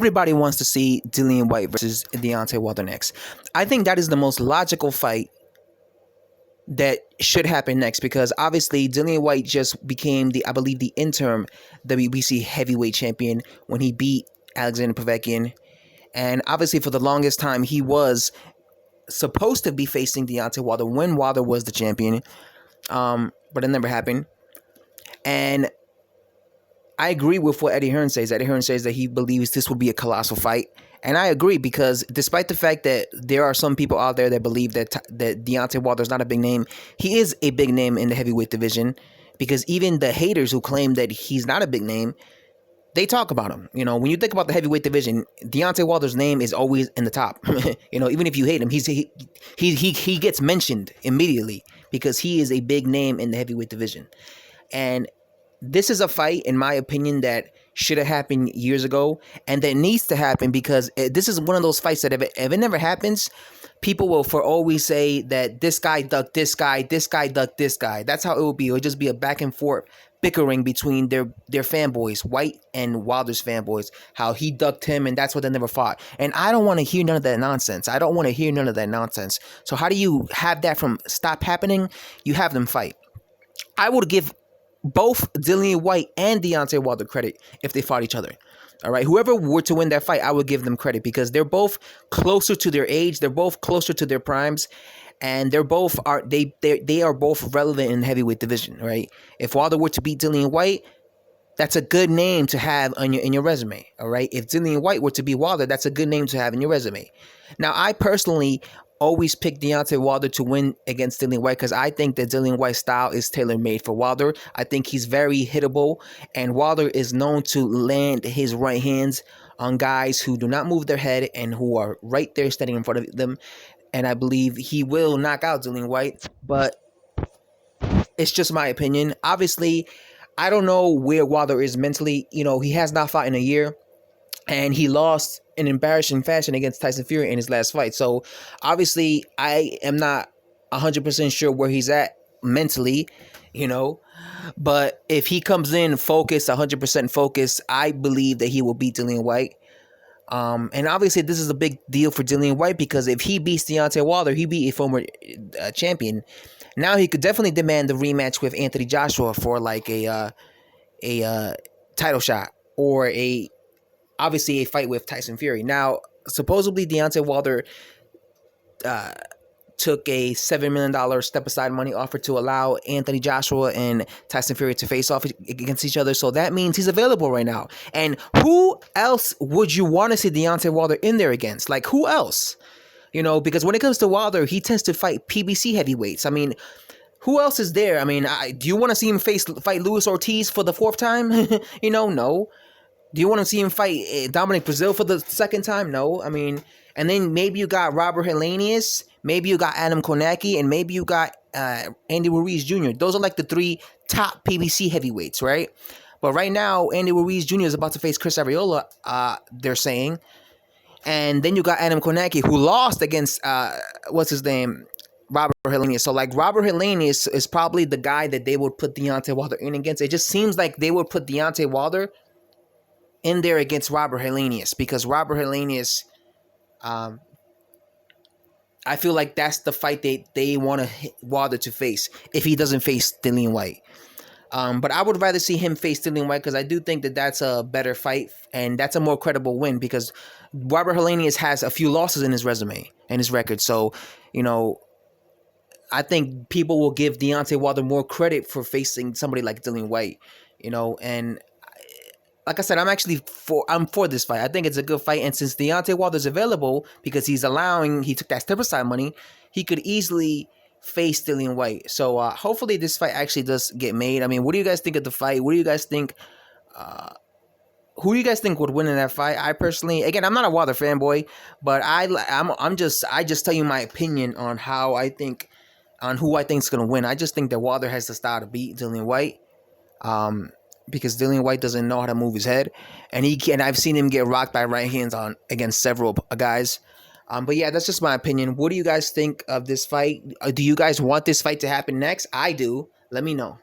everybody wants to see Dillian Whyte versus Deontay Wilder next. I think that is the most logical fight that should happen next, because obviously Dillian Whyte just became I believe, the interim WBC heavyweight champion when he beat Alexander Povetkin. And obviously for the longest time he was supposed to be facing Deontay Wilder when Wilder was the champion. But it never happened. And I agree with what Eddie Hearn says. Eddie Hearn says that he believes this will be a colossal fight. And I agree, because despite the fact that there are some people out there that believe that Deontay Wilder is not a big name, he is a big name in the heavyweight division, because even the haters who claim that he's not a big name, they talk about him. You know, when you think about the heavyweight division, Deontay Wilder's name is always in the top. You know, even if you hate him, he gets mentioned immediately because he is a big name in the heavyweight division. And this is a fight, in my opinion, that should have happened years ago, and that needs to happen, because this is one of those fights that if it never happens, people will for always say that this guy ducked this guy ducked this guy. That's how it will be. It'll just be a back and forth bickering between their fanboys, Whyte and Wilder's fanboys, how he ducked him, and that's what they never fought. And I don't want to hear none of that nonsense. I don't want to hear none of that nonsense. So how do you have that from stop happening? You have them fight. I would give both Dillian Whyte and Deontay Wilder credit if they fought each other. All right, whoever were to win that fight, I would give them credit, because they're both closer to their age, they're both closer to their primes, and they are both relevant in the heavyweight division. Right? If Wilder were to beat Dillian Whyte, that's a good name to have on in your resume. All right, if Dillian Whyte were to beat Wilder, that's a good name to have in your resume. Now, I personally always pick Deontay Wilder to win against Dillian Whyte, because I think that Dillian Whyte's style is tailor-made for Wilder. I think he's very hittable, and Wilder is known to land his right hands on guys who do not move their head and who are right there standing in front of them. And I believe he will knock out Dillian Whyte, but it's just my opinion. Obviously, I don't know where Wilder is mentally. You know, he has not fought in a year, and he lost in embarrassing fashion against Tyson Fury in his last fight. So obviously I am not 100% sure where he's at mentally, you know, but if he comes in focused, 100% focused, I believe that he will beat Dillian Whyte. And obviously this is a big deal for Dillian Whyte, because if he beats Deontay Wilder, he beat a former champion. Now he could definitely demand the rematch with Anthony Joshua for like a title shot, or obviously a fight with Tyson Fury. Now, supposedly Deontay Wilder took a $7 million step-aside money offer to allow Anthony Joshua and Tyson Fury to face off against each other. So that means he's available right now. And who else would you want to see Deontay Wilder in there against? Like, who else? You know, because when it comes to Wilder, he tends to fight PBC heavyweights. I mean, who else is there? I mean, do you want to see him fight Luis Ortiz for the fourth time? You know, no. Do you want to see him fight Dominic Brazil for the second time? No. I mean, and then maybe you got Robert Helenius, maybe you got Adam Konecki, and maybe you got Andy Ruiz Jr. Those are like the three top PBC heavyweights, right? But right now, Andy Ruiz Jr. is about to face Chris Arreola, they're saying. And then you got Adam Konecki, who lost against, what's his name? Robert Helenius. So, like, Robert Helenius is probably the guy that they would put Deontay Wilder in against. It just seems like they would put Deontay Wilder in there against Robert Helenius, because Robert Helenius, I feel like that's the fight they want Wilder to face if he doesn't face Dillian Whyte. But I would rather see him face Dillian Whyte, because I do think that that's a better fight, and that's a more credible win, because Robert Helenius has a few losses in his resume and his record. So, you know, I think people will give Deontay Wilder more credit for facing somebody like Dillian Whyte, you know. And like I said, I'm for this fight. I think it's a good fight, and since Deontay Wilder's available, because he took that step-aside money, he could easily face Dillian Whyte. So hopefully this fight actually does get made. I mean, what do you guys think of the fight? What do you guys think? Who do you guys think would win in that fight? I personally, again, I'm not a Wilder fanboy, but I just tell you my opinion on who I think is gonna win. I just think that Wilder has the style to beat Dillian Whyte. Because Dillian Whyte doesn't know how to move his head, and I've seen him get rocked by right hands against several guys. But yeah, that's just my opinion. What do you guys think of this fight? Do you guys want this fight to happen next? I do. Let me know.